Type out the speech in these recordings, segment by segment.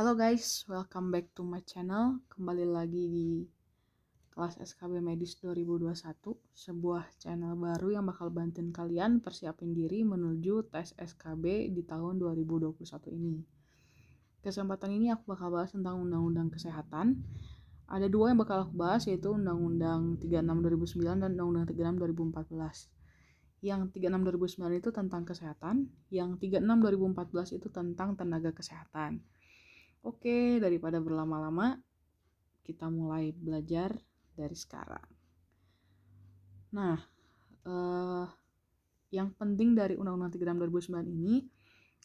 Halo guys, welcome back to my channel. Kembali lagi di kelas SKB Medis 2021, sebuah channel baru yang bakal bantuin kalian persiapin diri menuju tes SKB di tahun 2021 ini. Kesempatan ini aku bakal bahas tentang Undang-Undang Kesehatan. Ada dua yang bakal aku bahas, yaitu Undang-Undang 36 2009 dan Undang-Undang 36 2014. Yang 36 2009 itu tentang kesehatan, yang 36 2014 itu tentang tenaga kesehatan. Oke, daripada berlama-lama, kita mulai belajar dari sekarang. Nah, yang penting dari Undang-Undang 36 2009 ini,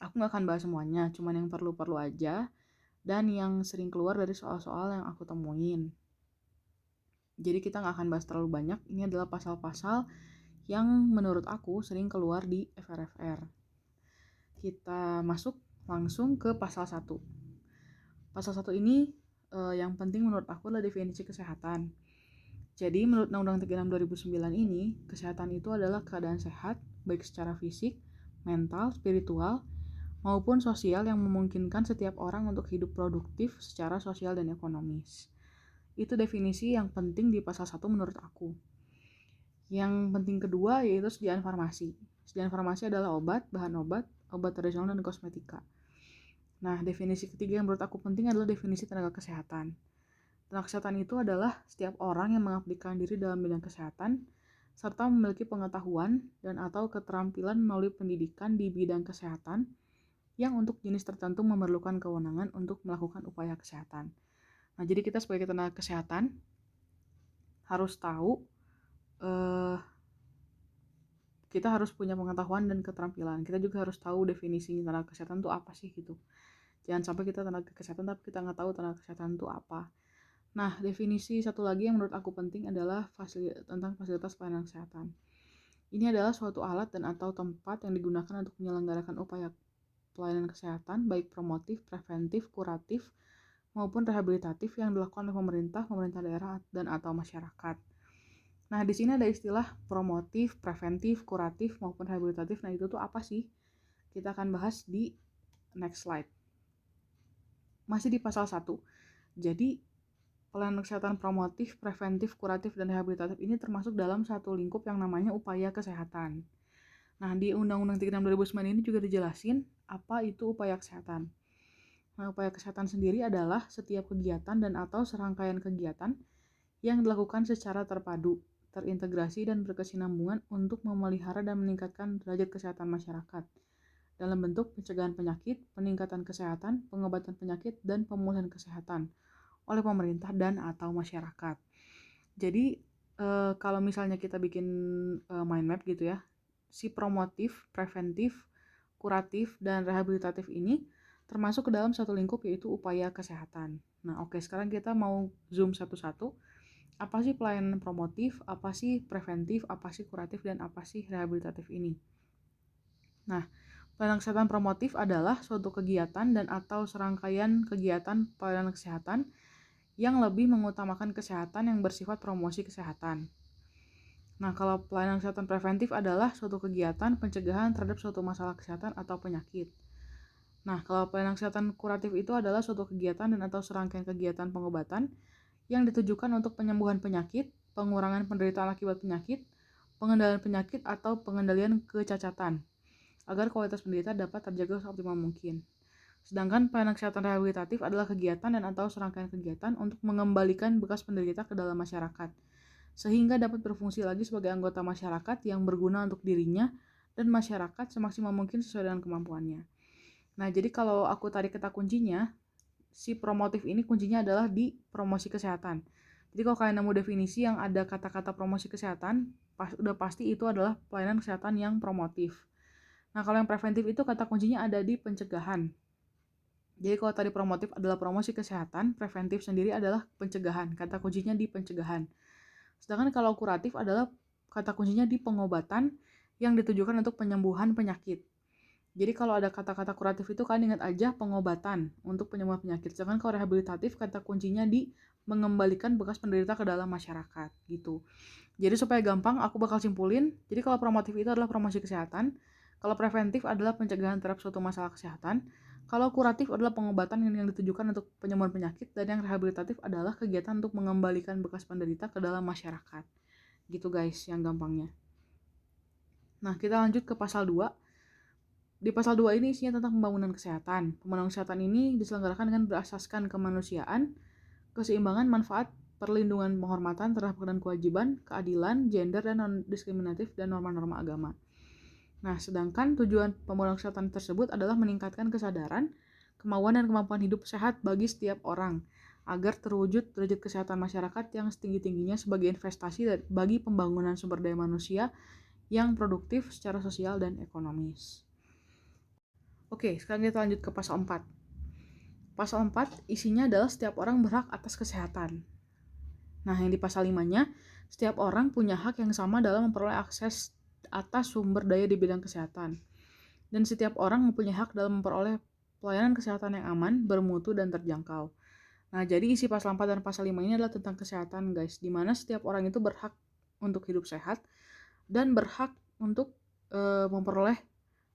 aku nggak akan bahas semuanya, cuman yang perlu-perlu aja, dan yang sering keluar dari soal-soal yang aku temuin. Jadi kita nggak akan bahas terlalu banyak, ini adalah pasal-pasal yang menurut aku sering keluar di FRFR. Kita masuk langsung ke pasal 1. Pasal 1 ini yang penting menurut aku adalah definisi kesehatan. Jadi menurut Undang-Undang 36 2009 ini, kesehatan itu adalah keadaan sehat baik secara fisik, mental, spiritual, maupun sosial yang memungkinkan setiap orang untuk hidup produktif secara sosial dan ekonomis. Itu definisi yang penting di pasal 1 menurut aku. Yang penting kedua yaitu sediaan farmasi. Sediaan farmasi adalah obat, bahan obat, obat tradisional, dan kosmetika. Nah, definisi ketiga yang menurut aku penting adalah definisi tenaga kesehatan. Tenaga kesehatan itu adalah setiap orang yang mengabdikan diri dalam bidang kesehatan, serta memiliki pengetahuan dan atau keterampilan melalui pendidikan di bidang kesehatan yang untuk jenis tertentu memerlukan kewenangan untuk melakukan upaya kesehatan. Nah, jadi kita sebagai tenaga kesehatan harus tahu, kita harus punya pengetahuan dan keterampilan. Kita juga harus tahu definisi tenaga kesehatan itu apa sih gitu. Jangan sampai kita tenaga kesehatan tapi kita nggak tahu tenaga kesehatan itu apa. Nah, definisi satu lagi yang menurut aku penting adalah tentang fasilitas pelayanan kesehatan. Ini adalah suatu alat dan atau tempat yang digunakan untuk menyelenggarakan upaya pelayanan kesehatan baik promotif, preventif, kuratif, maupun rehabilitatif yang dilakukan oleh pemerintah daerah, dan atau masyarakat. Nah, di sini ada istilah promotif, preventif, kuratif, maupun rehabilitatif. Nah, itu tuh apa sih? Kita akan bahas di next slide. Masih di pasal 1. Jadi, pelayanan kesehatan promotif, preventif, kuratif, dan rehabilitatif ini termasuk dalam satu lingkup yang namanya upaya kesehatan. Nah, di Undang-Undang 36 2009 ini juga dijelasin apa itu upaya kesehatan. Nah, upaya kesehatan sendiri adalah setiap kegiatan dan atau serangkaian kegiatan yang dilakukan secara terpadu, terintegrasi, dan berkesinambungan untuk memelihara dan meningkatkan derajat kesehatan masyarakat dalam bentuk pencegahan penyakit, peningkatan kesehatan, pengobatan penyakit, dan pemulihan kesehatan oleh pemerintah dan atau masyarakat. Jadi kalau misalnya kita bikin mind map gitu ya, si promotif, preventif, kuratif, dan rehabilitatif ini termasuk ke dalam satu lingkup yaitu upaya kesehatan. Nah, oke, sekarang kita mau zoom satu-satu. Apa sih pelayanan promotif, apa sih preventif, apa sih kuratif, dan apa sih rehabilitatif ini? Nah, pelayanan kesehatan promotif adalah suatu kegiatan dan atau serangkaian kegiatan pelayanan kesehatan yang lebih mengutamakan kesehatan yang bersifat promosi kesehatan. Nah, kalau pelayanan kesehatan preventif adalah suatu kegiatan pencegahan terhadap suatu masalah kesehatan atau penyakit. Nah, kalau pelayanan kesehatan kuratif itu adalah suatu kegiatan dan atau serangkaian kegiatan pengobatan yang ditujukan untuk penyembuhan penyakit, pengurangan penderitaan akibat penyakit, pengendalian penyakit atau pengendalian kecacatan, agar kualitas penderita dapat terjaga seoptimal mungkin. Sedangkan pelayanan kesehatan rehabilitatif adalah kegiatan dan atau serangkaian kegiatan untuk mengembalikan bekas penderita ke dalam masyarakat, sehingga dapat berfungsi lagi sebagai anggota masyarakat yang berguna untuk dirinya dan masyarakat semaksimal mungkin sesuai dengan kemampuannya. Nah, jadi kalau aku tarik kata kuncinya, si promotif ini kuncinya adalah di promosi kesehatan. Jadi kalau kalian nemu definisi yang ada kata-kata promosi kesehatan, udah pasti itu adalah pelayanan kesehatan yang promotif. Nah, kalau yang preventif itu kata kuncinya ada di pencegahan. Jadi kalau tadi promotif adalah promosi kesehatan, preventif sendiri adalah pencegahan. Kata kuncinya di pencegahan. Sedangkan kalau kuratif adalah kata kuncinya di pengobatan yang ditujukan untuk penyembuhan penyakit. Jadi kalau ada kata-kata kuratif itu kalian ingat aja pengobatan untuk penyembuhan penyakit. Sedangkan kalau rehabilitatif kata kuncinya di mengembalikan bekas penderita ke dalam masyarakat gitu. Jadi supaya gampang aku bakal simpulin. Jadi kalau promotif itu adalah promosi kesehatan, kalau preventif adalah pencegahan terhadap suatu masalah kesehatan, Kalau kuratif adalah pengobatan yang ditujukan untuk penyembuhan penyakit, dan yang rehabilitatif adalah kegiatan untuk mengembalikan bekas penderita ke dalam masyarakat. Gitu guys, yang gampangnya. Nah, kita lanjut ke pasal 2. Di pasal 2 ini isinya tentang pembangunan kesehatan. Pembangunan kesehatan ini diselenggarakan dengan berasaskan kemanusiaan, keseimbangan manfaat, perlindungan penghormatan terhadap hak dan kewajiban, keadilan, gender dan non-diskriminatif, dan norma-norma agama. Nah, sedangkan tujuan pembangunan kesehatan tersebut adalah meningkatkan kesadaran, kemauan dan kemampuan hidup sehat bagi setiap orang, agar terwujud derajat kesehatan masyarakat yang setinggi-tingginya sebagai investasi bagi pembangunan sumber daya manusia yang produktif secara sosial dan ekonomis. Oke, sekarang kita lanjut ke pasal 4. Pasal 4 isinya adalah setiap orang berhak atas kesehatan. Nah, yang di pasal 5-nya, setiap orang punya hak yang sama dalam memperoleh akses atas sumber daya di bidang kesehatan. Dan setiap orang mempunyai hak dalam memperoleh pelayanan kesehatan yang aman, bermutu, dan terjangkau. Nah, jadi isi pasal 4 dan pasal 5 ini adalah tentang kesehatan, guys. Di mana setiap orang itu berhak untuk hidup sehat dan berhak untuk memperoleh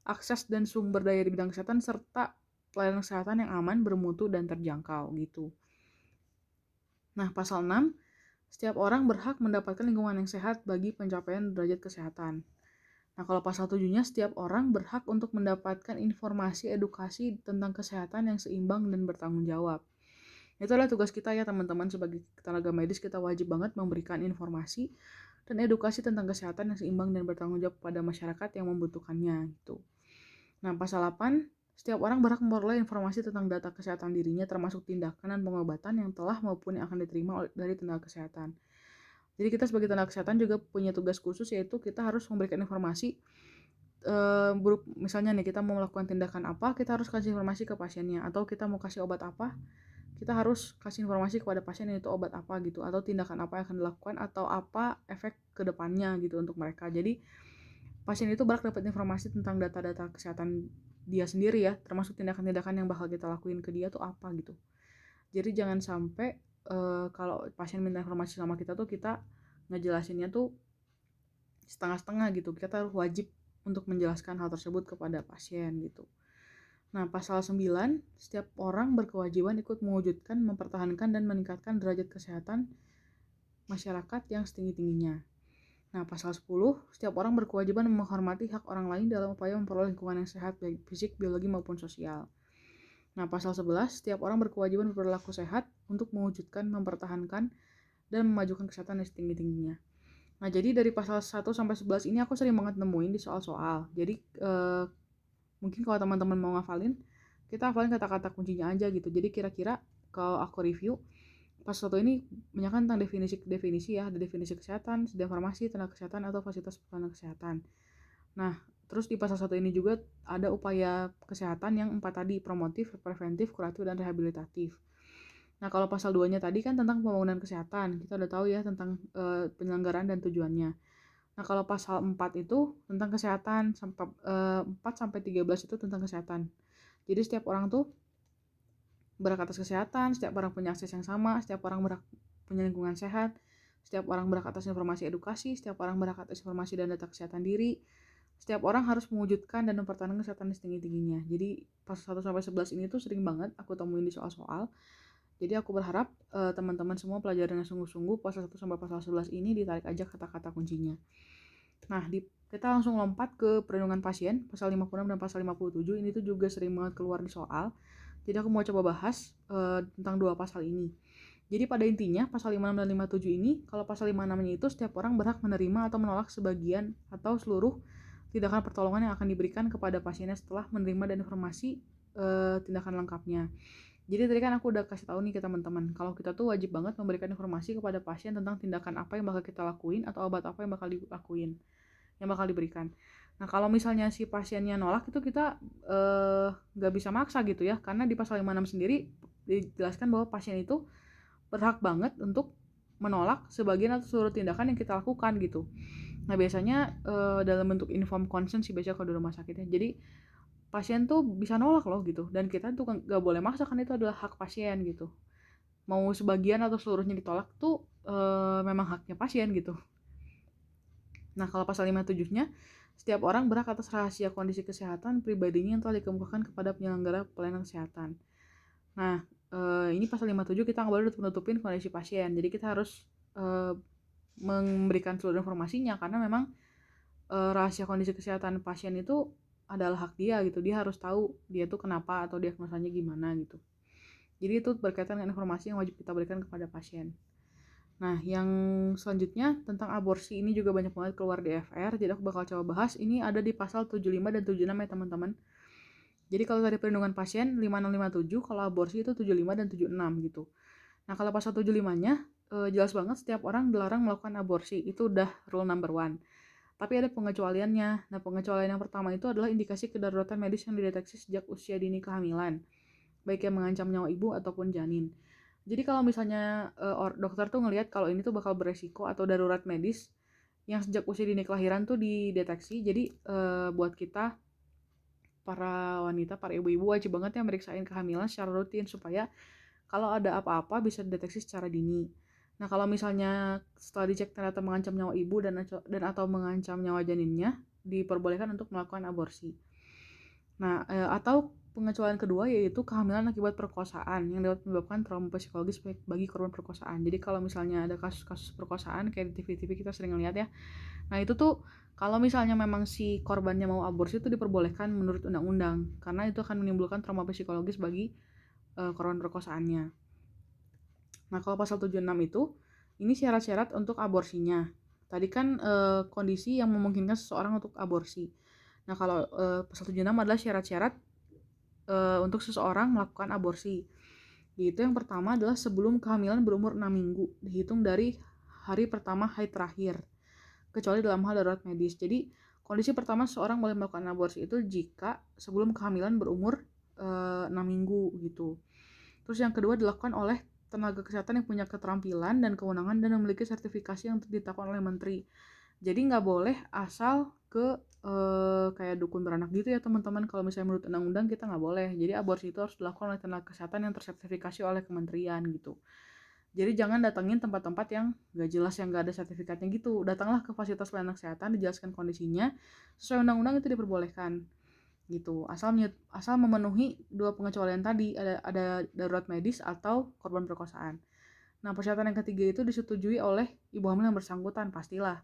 akses dan sumber daya di bidang kesehatan serta pelayanan kesehatan yang aman, bermutu, dan terjangkau gitu. Nah, pasal 6, setiap orang berhak mendapatkan lingkungan yang sehat bagi pencapaian derajat kesehatan. Nah, kalau pasal 7-nya, setiap orang berhak untuk mendapatkan informasi edukasi tentang kesehatan yang seimbang dan bertanggung jawab. Itu adalah tugas kita ya teman-teman, sebagai tenaga medis kita wajib banget memberikan informasi dan edukasi tentang kesehatan yang seimbang dan bertanggung jawab pada masyarakat yang membutuhkannya gitu. Nah, pasal 8, setiap orang berhak memperoleh informasi tentang data kesehatan dirinya termasuk tindakan dan pengobatan yang telah maupun yang akan diterima dari tenaga kesehatan. Jadi kita sebagai tenaga kesehatan juga punya tugas khusus, yaitu kita harus memberikan informasi misalnya nih kita mau melakukan tindakan apa, kita harus kasih informasi ke pasiennya, atau kita mau kasih obat apa, kita harus kasih informasi kepada pasien itu obat apa gitu, atau tindakan apa yang akan dilakukan, atau apa efek kedepannya gitu untuk mereka. Jadi pasien itu berhak dapat informasi tentang data-data kesehatan dia sendiri ya, termasuk tindakan-tindakan yang bakal kita lakuin ke dia tuh apa gitu. Jadi jangan sampai kalau pasien minta informasi sama kita tuh kita ngejelasinnya tuh setengah-setengah gitu. Kita harus wajib untuk menjelaskan hal tersebut kepada pasien gitu. Nah, pasal 9, setiap orang berkewajiban ikut mewujudkan, mempertahankan, dan meningkatkan derajat kesehatan masyarakat yang setinggi-tingginya. Nah, pasal 10, setiap orang berkewajiban menghormati hak orang lain dalam upaya memperoleh lingkungan yang sehat, baik fisik, biologi, maupun sosial. Nah, pasal 11, setiap orang berkewajiban berperilaku sehat untuk mewujudkan, mempertahankan, dan memajukan kesehatan yang setinggi-tingginya. Nah, jadi dari pasal 1 sampai 11 ini aku sering banget nemuin di soal-soal. Jadi, mungkin kalau teman-teman mau ngafalin, kita hafalin kata-kata kuncinya aja gitu. Jadi kira-kira kalau aku review, pasal 1 ini menyampaikan tentang definisi ya, ada definisi kesehatan, sedia farmasi, tenaga kesehatan, atau fasilitas pelayanan kesehatan. Nah, terus di pasal 1 ini juga ada upaya kesehatan yang 4 tadi, promotif, preventif, kuratif, dan rehabilitatif. Nah, kalau pasal 2-nya tadi kan tentang pembangunan kesehatan. Kita udah tahu ya tentang penyelenggaraan dan tujuannya. Nah, kalau pasal 4 itu tentang kesehatan, 4 sampai 13 itu tentang kesehatan. Jadi setiap orang tuh berhak atas kesehatan, setiap orang punya akses yang sama, setiap orang berhak punya lingkungan sehat, setiap orang berhak atas informasi edukasi, setiap orang berhak atas informasi dan data kesehatan diri. Setiap orang harus mewujudkan dan mempertahankan kesehatan setinggi-tingginya. Jadi pasal 1 sampai 11 ini tuh sering banget aku temuin di soal-soal. Jadi aku berharap teman-teman semua pelajarannya sungguh-sungguh, pasal 1 sampai pasal 11 ini ditarik aja kata-kata kuncinya. Nah, kita langsung lompat ke perlindungan pasien, pasal 56 dan pasal 57. Ini tuh juga sering banget keluar di soal. Jadi aku mau coba bahas tentang dua pasal ini. Jadi pada intinya pasal 56 dan 57 ini, kalau pasal 56-nya itu setiap orang berhak menerima atau menolak sebagian atau seluruh tindakan pertolongan yang akan diberikan kepada pasiennya setelah menerima dan informasi tindakan lengkapnya. Jadi tadi kan aku udah kasih tahu nih ke teman-teman, kalau kita tuh wajib banget memberikan informasi kepada pasien tentang tindakan apa yang bakal kita lakuin atau obat apa yang bakal dilakuin, yang bakal diberikan. Nah, kalau misalnya si pasiennya nolak itu kita nggak bisa maksa gitu ya, karena di pasal 56 sendiri dijelaskan bahwa pasien itu berhak banget untuk menolak sebagian atau seluruh tindakan yang kita lakukan gitu. Nah, biasanya dalam bentuk informed consent sih biasanya kalau di rumah sakit ya. Jadi pasien tuh bisa nolak loh gitu, dan kita tuh nggak boleh maksa, kan itu adalah hak pasien gitu. Mau sebagian atau seluruhnya ditolak tuh memang haknya pasien gitu. Nah, kalau pasal 57-nya, Setiap orang berhak atas rahasia kondisi kesehatan pribadinya yang telah dikemukakan kepada penyelenggara pelayanan kesehatan. Nah, ini pasal 57 kita nggak boleh nutup-nutupin kondisi pasien. Jadi kita harus memberikan seluruh informasinya karena memang rahasia kondisi kesehatan pasien itu adalah hak dia gitu. Dia harus tahu dia tuh kenapa atau diagnosanya gimana gitu. Jadi itu berkaitan dengan informasi yang wajib kita berikan kepada pasien. Nah, yang selanjutnya tentang aborsi ini juga banyak banget keluar di FR, jadi aku bakal coba bahas. Ini ada di pasal 75 dan 76 ya teman-teman. Jadi kalau tadi perlindungan pasien 5657, kalau aborsi itu 75 dan 76 gitu. Nah, kalau pasal 75-nya jelas banget setiap orang dilarang melakukan aborsi. Itu udah rule number 1. Tapi ada pengecualiannya. Nah, pengecualian yang pertama itu adalah indikasi kedaruratan medis yang dideteksi sejak usia dini kehamilan, baik yang mengancam nyawa ibu ataupun janin. Jadi kalau misalnya dokter tuh ngelihat kalau ini tuh bakal beresiko atau darurat medis yang sejak usia dini kelahiran tuh dideteksi. Jadi buat kita para wanita, para ibu-ibu wajib banget ya meriksain kehamilan secara rutin supaya kalau ada apa-apa bisa dideteksi secara dini. Nah, kalau misalnya setelah dicek ternyata mengancam nyawa ibu dan atau mengancam nyawa janinnya, diperbolehkan untuk melakukan aborsi. Nah, atau pengecualian kedua yaitu kehamilan akibat perkosaan yang dapat menyebabkan trauma psikologis bagi korban perkosaan. Jadi kalau misalnya ada kasus-kasus perkosaan kayak di TV-TV kita sering lihat ya. Nah, itu tuh kalau misalnya memang si korbannya mau aborsi itu diperbolehkan menurut undang-undang karena itu akan menimbulkan trauma psikologis bagi korban perkosaannya. Nah, kalau pasal 76 itu ini syarat-syarat untuk aborsinya. Tadi kan kondisi yang memungkinkan seseorang untuk aborsi. Nah, kalau pasal 76 adalah syarat-syarat untuk seseorang melakukan aborsi. Yaitu yang pertama adalah sebelum kehamilan berumur 6 minggu, dihitung dari hari pertama haid terakhir, kecuali dalam hal darurat medis. Jadi, kondisi pertama seseorang boleh melakukan aborsi itu jika sebelum kehamilan berumur 6 minggu gitu. Terus yang kedua dilakukan oleh tenaga kesehatan yang punya keterampilan dan kewenangan dan memiliki sertifikasi yang ditetapkan oleh menteri. Jadi nggak boleh asal ke kayak dukun beranak gitu ya teman-teman. Kalau misalnya menurut undang-undang kita nggak boleh. Jadi aborsi itu harus dilakukan oleh tenaga kesehatan yang tersertifikasi oleh kementerian gitu. Jadi jangan datengin tempat-tempat yang nggak jelas, yang nggak ada sertifikatnya gitu. Datanglah ke fasilitas pelayanan kesehatan, dijelaskan kondisinya sesuai undang-undang, itu diperbolehkan gitu. Asal memenuhi dua pengecualian tadi, ada darurat medis atau korban perkosaan. Nah, persyaratan yang ketiga itu disetujui oleh ibu hamil yang bersangkutan, pastilah.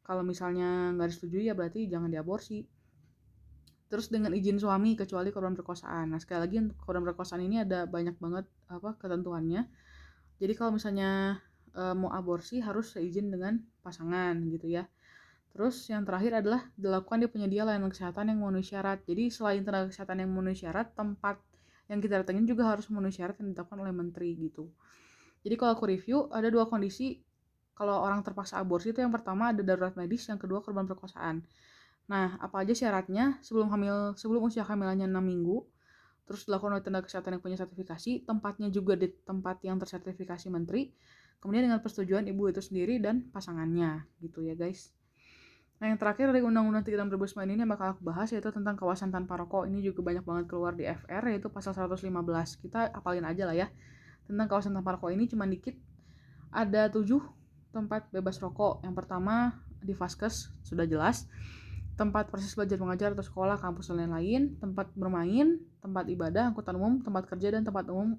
Kalau misalnya nggak disetujui ya berarti jangan diaborsi. Terus dengan izin suami kecuali korban perkosaan. Nah, sekali lagi untuk korban perkosaan ini ada banyak banget ketentuannya. Jadi kalau misalnya mau aborsi harus seizin dengan pasangan gitu ya. Terus yang terakhir adalah dilakukan di penyedia layanan kesehatan yang memenuhi syarat. Jadi selain tenaga kesehatan yang memenuhi syarat, tempat yang kita datengin juga harus memenuhi syarat yang ditetapkan oleh menteri gitu. Jadi kalau aku review ada dua kondisi kalau orang terpaksa aborsi. Itu yang pertama ada darurat medis, yang kedua korban perkosaan. Nah, apa aja syaratnya? Sebelum usia kehamilannya 6 minggu, terus dilakukan oleh tenaga kesehatan yang punya sertifikasi, tempatnya juga di tempat yang tersertifikasi menteri, kemudian dengan persetujuan ibu itu sendiri dan pasangannya gitu ya guys. Nah, yang terakhir dari Undang-Undang 36 2009 ini yang bakal aku bahas yaitu tentang kawasan tanpa rokok. Ini juga banyak banget keluar di FR, yaitu pasal 115. Kita apalin aja lah ya. Tentang kawasan tanpa rokok ini cuma dikit. Ada 7 tempat bebas rokok. Yang pertama di Vaskes, sudah jelas. Tempat proses belajar mengajar atau sekolah, kampus dan lain-lain. Tempat bermain, tempat ibadah, angkutan umum, tempat kerja, dan tempat umum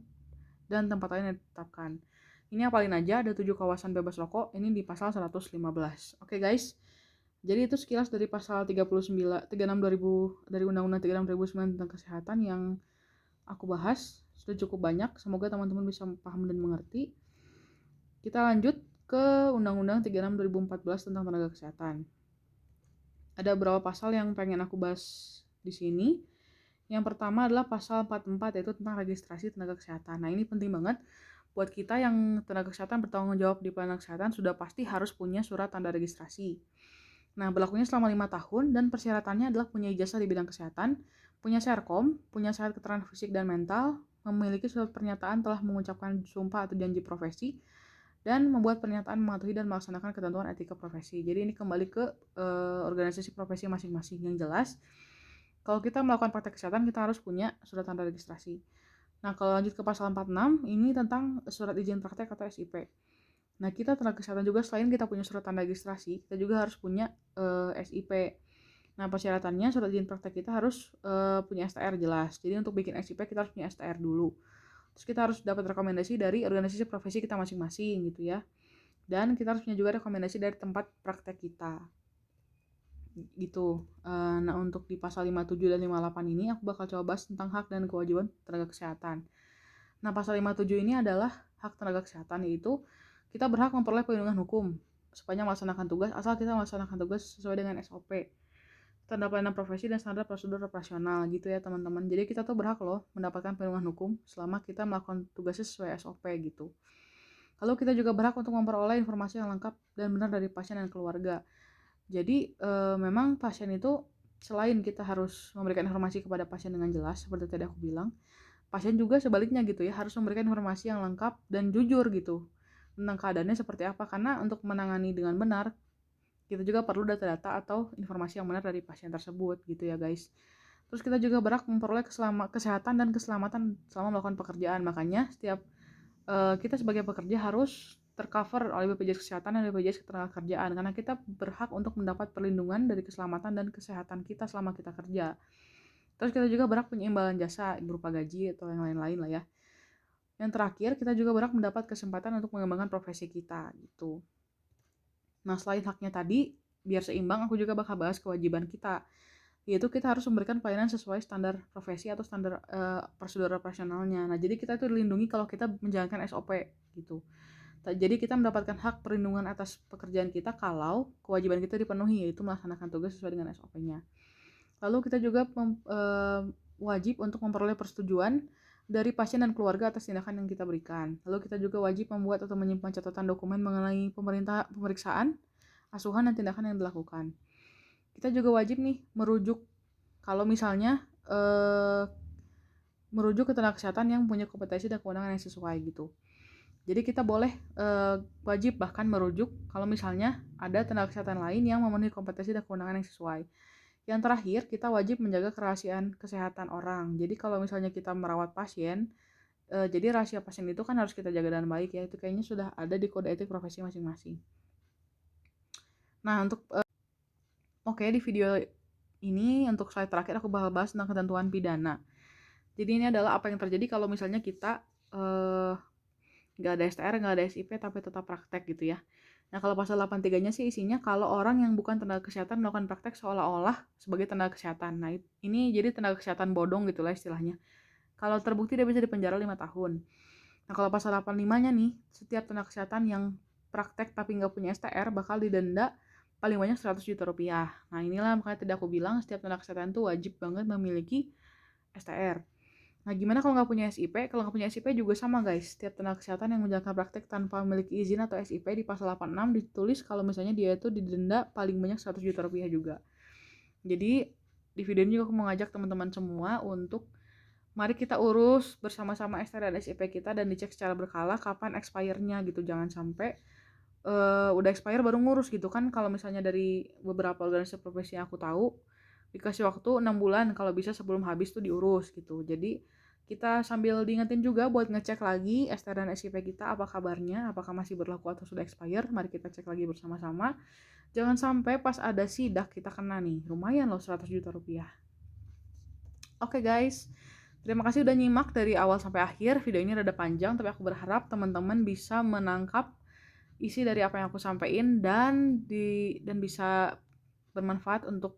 dan tempat lain yang ditetapkan. Ini apalin aja, ada 7 kawasan bebas rokok. Ini di pasal 115. Oke guys. Jadi itu sekilas dari pasal 36 dari Undang-Undang 36 2009 tentang kesehatan yang aku bahas. Sudah cukup banyak, semoga teman-teman bisa paham dan mengerti. Kita lanjut ke Undang-Undang 36 2014 tentang tenaga kesehatan. Ada beberapa pasal yang pengen aku bahas di sini. Yang pertama adalah pasal 44 yaitu tentang registrasi tenaga kesehatan. Nah, ini penting banget buat kita yang tenaga kesehatan bertanggung jawab di pelayanan kesehatan, sudah pasti harus punya surat tanda registrasi. Nah, berlakunya selama 5 tahun dan persyaratannya adalah punya ijazah di bidang kesehatan, punya serkom, punya syarat keterangan fisik dan mental, memiliki surat pernyataan telah mengucapkan sumpah atau janji profesi, dan membuat pernyataan mematuhi dan melaksanakan ketentuan etika profesi. Jadi ini kembali ke organisasi profesi masing-masing yang jelas. Kalau kita melakukan praktek kesehatan, kita harus punya surat tanda registrasi. Nah, kalau lanjut ke pasal 46, ini tentang surat izin praktek atau SIP. Nah, kita tenaga kesehatan juga selain kita punya surat tanda registrasi, kita juga harus punya SIP. Nah, persyaratannya surat izin praktek kita harus punya STR jelas. Jadi untuk bikin SIP kita harus punya STR dulu. Terus kita harus dapat rekomendasi dari organisasi profesi kita masing-masing gitu ya. Dan kita harus punya juga rekomendasi dari tempat praktek kita. Gitu. Nah, untuk di pasal 57 dan 58 ini aku bakal coba bahas tentang hak dan kewajiban tenaga kesehatan. Nah, pasal 57 ini adalah hak tenaga kesehatan, yaitu kita berhak memperoleh perlindungan hukum sepanjang melaksanakan tugas asal kita melaksanakan tugas sesuai dengan SOP, standar pelayanan profesi dan standar prosedur operasional gitu ya teman-teman. Jadi kita tuh berhak loh mendapatkan perlindungan hukum selama kita melakukan tugasnya sesuai SOP gitu. Lalu kita juga berhak untuk memperoleh informasi yang lengkap dan benar dari pasien dan keluarga. Jadi memang pasien itu selain kita harus memberikan informasi kepada pasien dengan jelas seperti tadi aku bilang, pasien juga sebaliknya gitu ya harus memberikan informasi yang lengkap dan jujur gitu tentang keadaannya seperti apa, karena untuk menangani dengan benar kita juga perlu data-data atau informasi yang benar dari pasien tersebut gitu ya guys. Terus kita juga berhak memperoleh kesehatan dan keselamatan selama melakukan pekerjaan. Makanya setiap kita sebagai pekerja harus tercover oleh BPJS Kesehatan dan BPJS Ketenagakerjaan, karena kita berhak untuk mendapat perlindungan dari keselamatan dan kesehatan kita selama kita kerja. Terus kita juga berhak punya imbalan jasa berupa gaji atau yang lain-lain lah ya. Yang terakhir, kita juga berhak mendapat kesempatan untuk mengembangkan profesi kita gitu. Nah, selain haknya tadi, biar seimbang aku juga bakal bahas kewajiban kita, yaitu kita harus memberikan pelayanan sesuai standar profesi atau standar prosedur operasionalnya. Nah, jadi kita itu dilindungi kalau kita menjalankan SOP gitu. Jadi kita mendapatkan hak perlindungan atas pekerjaan kita kalau kewajiban kita dipenuhi, yaitu melaksanakan tugas sesuai dengan SOP-nya. Lalu kita juga wajib untuk memperoleh persetujuan dari pasien dan keluarga atas tindakan yang kita berikan. Lalu kita juga wajib membuat atau menyimpan catatan dokumen mengenai pemeriksaan, asuhan, dan tindakan yang dilakukan. Kita juga wajib nih merujuk kalau misalnya merujuk ke tenaga kesehatan yang punya kompetensi dan kewenangan yang sesuai gitu. Jadi kita boleh wajib bahkan merujuk kalau misalnya ada tenaga kesehatan lain yang memenuhi kompetensi dan kewenangan yang sesuai. Yang terakhir, kita wajib menjaga kerahasiaan kesehatan orang. Jadi kalau misalnya kita merawat pasien, jadi rahasia pasien itu kan harus kita jaga dengan baik ya. Itu kayaknya sudah ada di kode etik profesi masing-masing. Nah, untuk oke, di video ini untuk slide terakhir aku bakal bahas tentang ketentuan pidana. Jadi ini adalah apa yang terjadi kalau misalnya kita nggak ada STR, nggak ada SIP, tapi tetap praktek gitu ya. Nah, kalau pasal 83-nya sih isinya kalau orang yang bukan tenaga kesehatan melakukan praktek seolah-olah sebagai tenaga kesehatan. Nah, ini jadi tenaga kesehatan bodong gitu lah istilahnya. Kalau terbukti dia bisa dipenjara 5 tahun. Nah, kalau pasal 85-nya nih, setiap tenaga kesehatan yang praktek tapi nggak punya STR bakal didenda paling banyak 100 juta rupiah. Nah, inilah makanya tadi aku bilang setiap tenaga kesehatan tuh wajib banget memiliki STR. Nah, gimana kalau nggak punya SIP? Kalau nggak punya SIP juga sama guys. Setiap tenaga kesehatan yang menjalankan praktek tanpa memiliki izin atau SIP di pasal 86 ditulis kalau misalnya dia itu didenda paling banyak 100 juta rupiah juga. Jadi di video ini juga aku mau ngajak teman-teman semua untuk mari kita urus bersama-sama STR dan SIP kita dan dicek secara berkala kapan expire-nya gitu. Jangan sampai udah expire baru ngurus gitu kan. Kalau misalnya dari beberapa organisasi profesi yang aku tahu dikasih waktu 6 bulan kalau bisa sebelum habis tuh diurus gitu. Jadi kita sambil diingetin juga buat ngecek lagi STR dan SIP kita apa kabarnya, apakah masih berlaku atau sudah expire. Mari kita cek lagi bersama-sama. Jangan sampai pas ada sidak kita kena nih. Lumayan loh 100 juta rupiah. Oke guys, terima kasih udah nyimak dari awal sampai akhir. Video ini rada panjang, tapi aku berharap teman-teman bisa menangkap isi dari apa yang aku sampaikan dan bisa bermanfaat untuk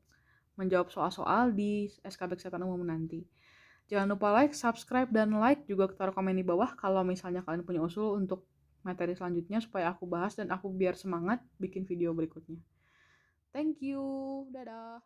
menjawab soal-soal di SKB Kesehatan Umum nanti. Jangan lupa like, subscribe, dan like juga taruh komen di bawah kalau misalnya kalian punya usul untuk materi selanjutnya supaya aku bahas dan aku biar semangat bikin video berikutnya. Thank you, dadah.